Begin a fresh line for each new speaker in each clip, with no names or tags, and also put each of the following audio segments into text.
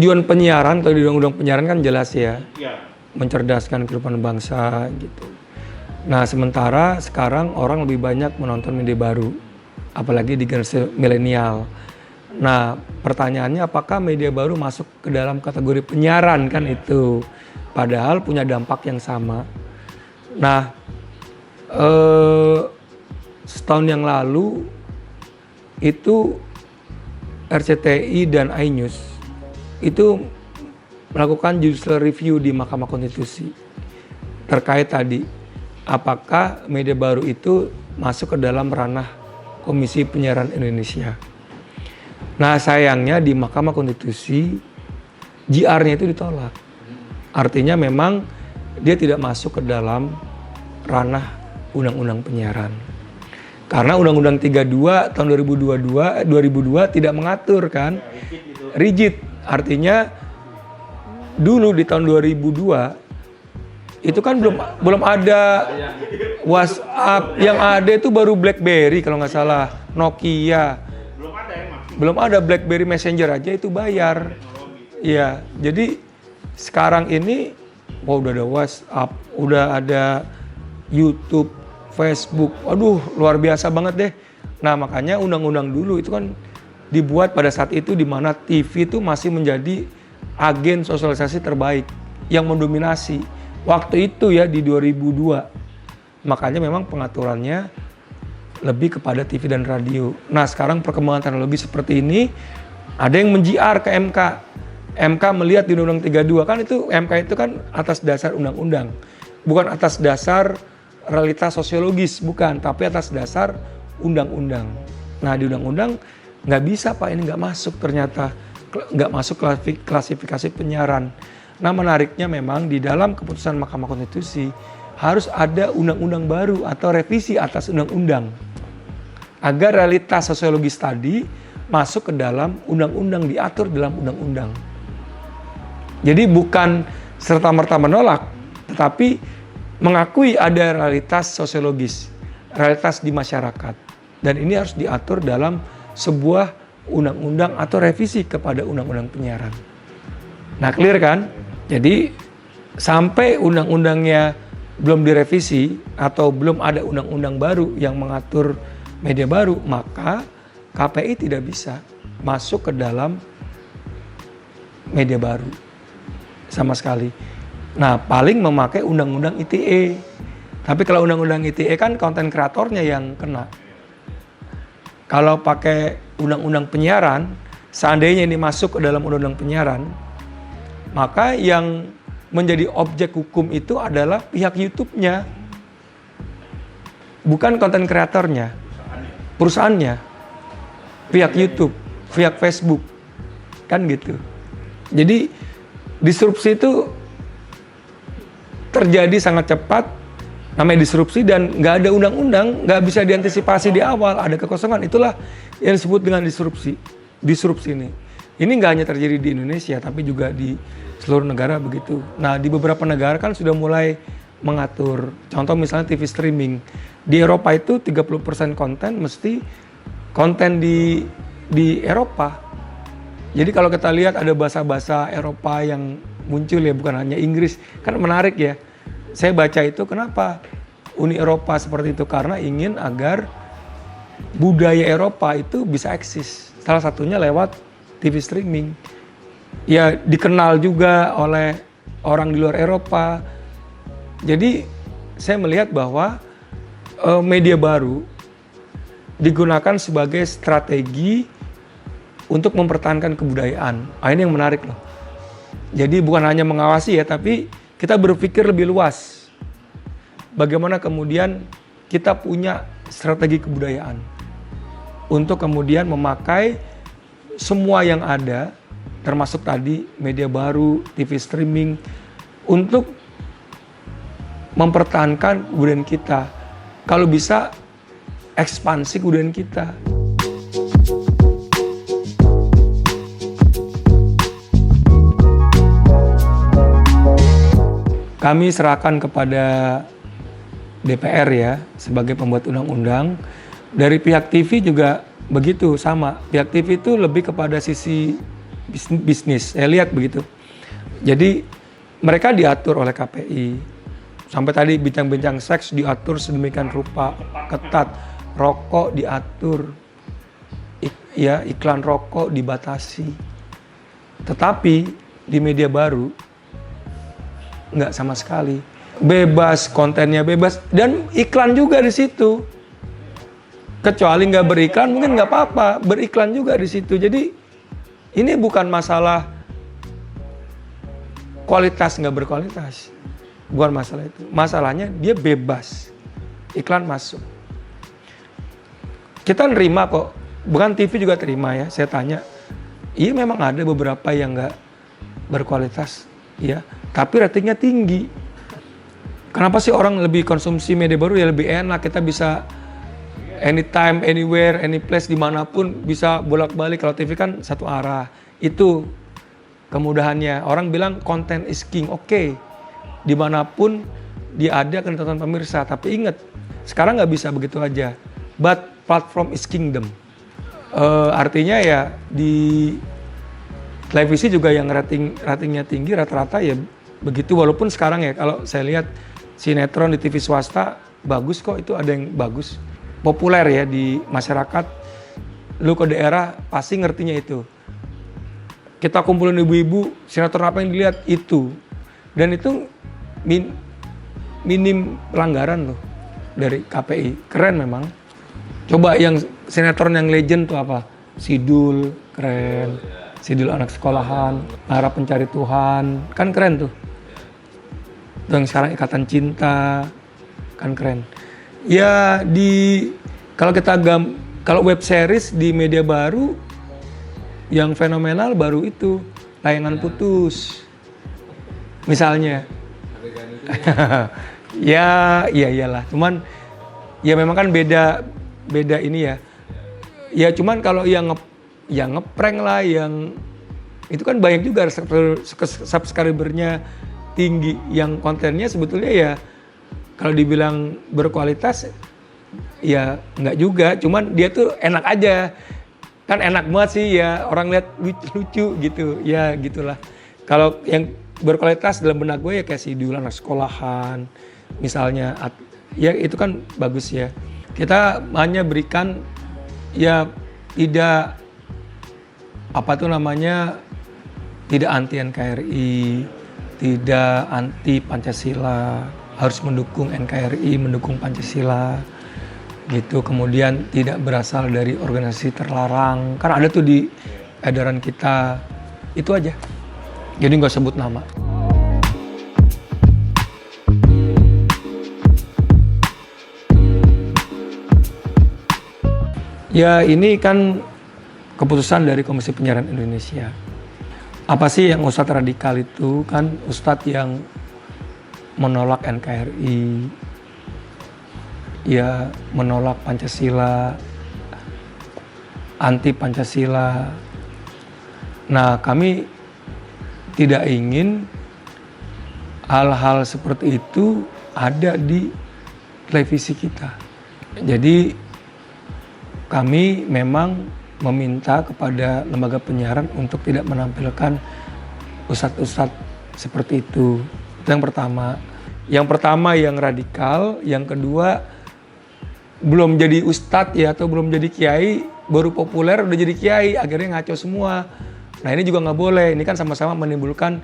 tujuan penyiaran atau di undang-undang penyiaran kan jelas ya,
Ya.
mencerdaskan kehidupan bangsa gitu. Nah sementara sekarang orang lebih banyak menonton media baru, apalagi di generasi milenial. Nah pertanyaannya apakah media baru masuk ke dalam kategori penyiaran kan itu, padahal punya dampak yang sama. Nah setahun yang lalu itu RCTI dan iNews itu melakukan judicial review di Mahkamah Konstitusi terkait tadi apakah media baru itu masuk ke dalam ranah Komisi Penyiaran Indonesia. Nah sayangnya di Mahkamah Konstitusi JR-nya itu ditolak. Artinya memang dia tidak masuk ke dalam ranah Undang-Undang Penyiaran. Karena Undang-Undang 32 tahun 2002 tidak mengatur kan, rigid. Artinya dulu di tahun 2002 itu kan belum ada WhatsApp, yang ada itu baru BlackBerry kalau nggak salah, Nokia. Belum ada BlackBerry Messenger aja itu bayar. Iya, jadi sekarang ini udah ada WhatsApp, udah ada YouTube, Facebook. Aduh, luar biasa banget deh. Nah, makanya undang-undang dulu itu kan dibuat pada saat itu di mana TV itu masih menjadi agen sosialisasi terbaik yang mendominasi. Waktu itu ya di 2002. Makanya memang pengaturannya lebih kepada TV dan radio. Nah, sekarang perkembangan teknologi seperti ini ada yang men-JR ke MK. MK melihat di Undang-Undang 32 kan itu MK itu kan atas dasar undang-undang. Bukan atas dasar realitas sosiologis, bukan, tapi atas dasar undang-undang. Nah, di undang-undang nggak bisa Pak, ini nggak masuk ternyata, nggak masuk klasifikasi penyiaran. Nah menariknya memang di dalam keputusan Mahkamah Konstitusi harus ada undang-undang baru atau revisi atas undang-undang agar realitas sosiologis tadi masuk ke dalam undang-undang, diatur dalam undang-undang. Jadi bukan serta-merta menolak, tetapi mengakui ada realitas sosiologis, realitas di masyarakat, dan ini harus diatur dalam sebuah undang-undang atau revisi kepada undang-undang penyiaran. Nah, clear kan? Jadi sampai undang-undangnya belum direvisi atau belum ada undang-undang baru yang mengatur media baru, maka KPI tidak bisa masuk ke dalam media baru sama sekali. Nah, paling memakai undang-undang ITE. Tapi kalau undang-undang ITE kan konten kreatornya yang kena. Kalau pakai undang-undang penyiaran, seandainya ini masuk ke dalam undang-undang penyiaran, maka yang menjadi objek hukum itu adalah pihak YouTube-nya, bukan konten kreatornya, perusahaannya, pihak YouTube, pihak Facebook, kan gitu. Jadi disrupsi itu terjadi sangat cepat. Namanya disrupsi dan nggak ada undang-undang, nggak bisa diantisipasi di awal, ada kekosongan. Itulah yang disebut dengan disrupsi. Disrupsi ini nggak hanya terjadi di Indonesia, tapi juga di seluruh negara begitu. Nah, di beberapa negara kan sudah mulai mengatur. Contoh misalnya TV streaming. Di Eropa itu 30% konten mesti konten di Eropa. Jadi kalau kita lihat ada bahasa-bahasa Eropa yang muncul ya, bukan hanya Inggris. Kan menarik ya. Saya baca itu kenapa Uni Eropa seperti itu, karena ingin agar budaya Eropa itu bisa eksis. Salah satunya lewat TV streaming. Ya dikenal juga oleh orang di luar Eropa. Jadi saya melihat bahwa media baru digunakan sebagai strategi untuk mempertahankan kebudayaan. Nah, ini yang menarik loh. Jadi bukan hanya mengawasi ya, tapi kita berpikir lebih luas. Bagaimana kemudian kita punya strategi kebudayaan untuk kemudian memakai semua yang ada, termasuk tadi media baru, TV streaming, untuk mempertahankan kebudayaan kita. Kalau bisa ekspansi kebudayaan kita. Kami serahkan kepada DPR ya sebagai pembuat undang-undang. Dari pihak TV juga begitu, sama. Pihak TV itu lebih kepada sisi bisnis. Saya lihat begitu. Jadi mereka diatur oleh KPI. Sampai tadi bincang-bincang seks diatur sedemikian rupa, ketat. Rokok diatur. Iklan rokok dibatasi. Tetapi di media baru nggak sama sekali. Bebas, kontennya bebas, dan iklan juga di situ. Kecuali nggak beriklan, mungkin nggak apa-apa, beriklan juga di situ. Jadi ini bukan masalah kualitas nggak berkualitas, bukan masalah itu. Masalahnya dia bebas, iklan masuk. Kita nerima kok, bukan TV juga terima ya. Saya tanya, iya memang ada beberapa yang nggak berkualitas, ya, tapi ratingnya tinggi. Kenapa sih orang lebih konsumsi media baru? Ya lebih enak, kita bisa anytime, anywhere, any place, dimanapun bisa bolak-balik. Kalau TV kan satu arah. Itu kemudahannya. Orang bilang content is king. Oke, dimanapun dia ada akan ditonton pemirsa. Tapi ingat, sekarang nggak bisa begitu aja. But platform is kingdom. Artinya ya di televisi juga yang ratingnya tinggi rata-rata ya begitu. Walaupun sekarang ya kalau saya lihat sinetron di TV swasta bagus kok, itu ada yang bagus. Populer ya di masyarakat, lu ke daerah pasti ngertinya itu. Kita kumpulin ibu-ibu, sinetron apa yang dilihat itu. Dan itu minim pelanggaran loh dari KPI. Keren memang. Coba yang sinetron yang legend tuh apa? Sidul, keren. Sidul anak sekolahan, Para Pencari Tuhan, kan keren tuh. Yang sekarang Ikatan Cinta, kan keren. Ya kalau kalau web series di media baru yang fenomenal baru itu Layangan Putus misalnya. Ya iyalah, cuman ya memang kan beda ini ya. Ya cuman kalau yang ngeprank lah, yang itu kan banyak juga subscribernya tinggi, yang kontennya sebetulnya ya kalau dibilang berkualitas ya enggak juga, cuman dia tuh enak aja. Kan enak banget sih ya, orang lihat lucu gitu. Ya gitulah. Kalau yang berkualitas dalam benak gue ya kayak Sidul anak sekolahan misalnya, ya itu kan bagus ya. Kita hanya berikan ya tidak tidak anti NKRI, tidak anti Pancasila, harus mendukung NKRI, mendukung Pancasila gitu. Kemudian tidak berasal dari organisasi terlarang, kan ada tuh di edaran kita. Itu aja, jadi nggak sebut nama. Ya ini kan keputusan dari Komisi Penyiaran Indonesia. Apa sih yang Ustadz radikal itu? Kan Ustadz yang menolak NKRI, ya menolak Pancasila, anti Pancasila. Nah, kami tidak ingin hal-hal seperti itu ada di televisi kita. Jadi kami memang meminta kepada lembaga penyiaran untuk tidak menampilkan ustadz-ustadz seperti itu. Itu yang pertama. Yang pertama yang radikal, yang kedua belum jadi ustadz ya atau belum jadi kiai, baru populer udah jadi kiai, akhirnya ngaco semua. Nah ini juga nggak boleh, ini kan sama-sama menimbulkan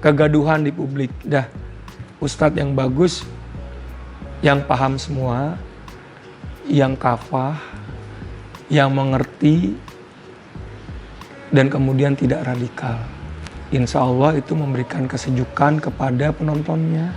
kegaduhan di publik. Dah, ustadz yang bagus, yang paham semua, yang kafah, yang mengerti, dan kemudian tidak radikal. Insya Allah itu memberikan kesejukan kepada penontonnya.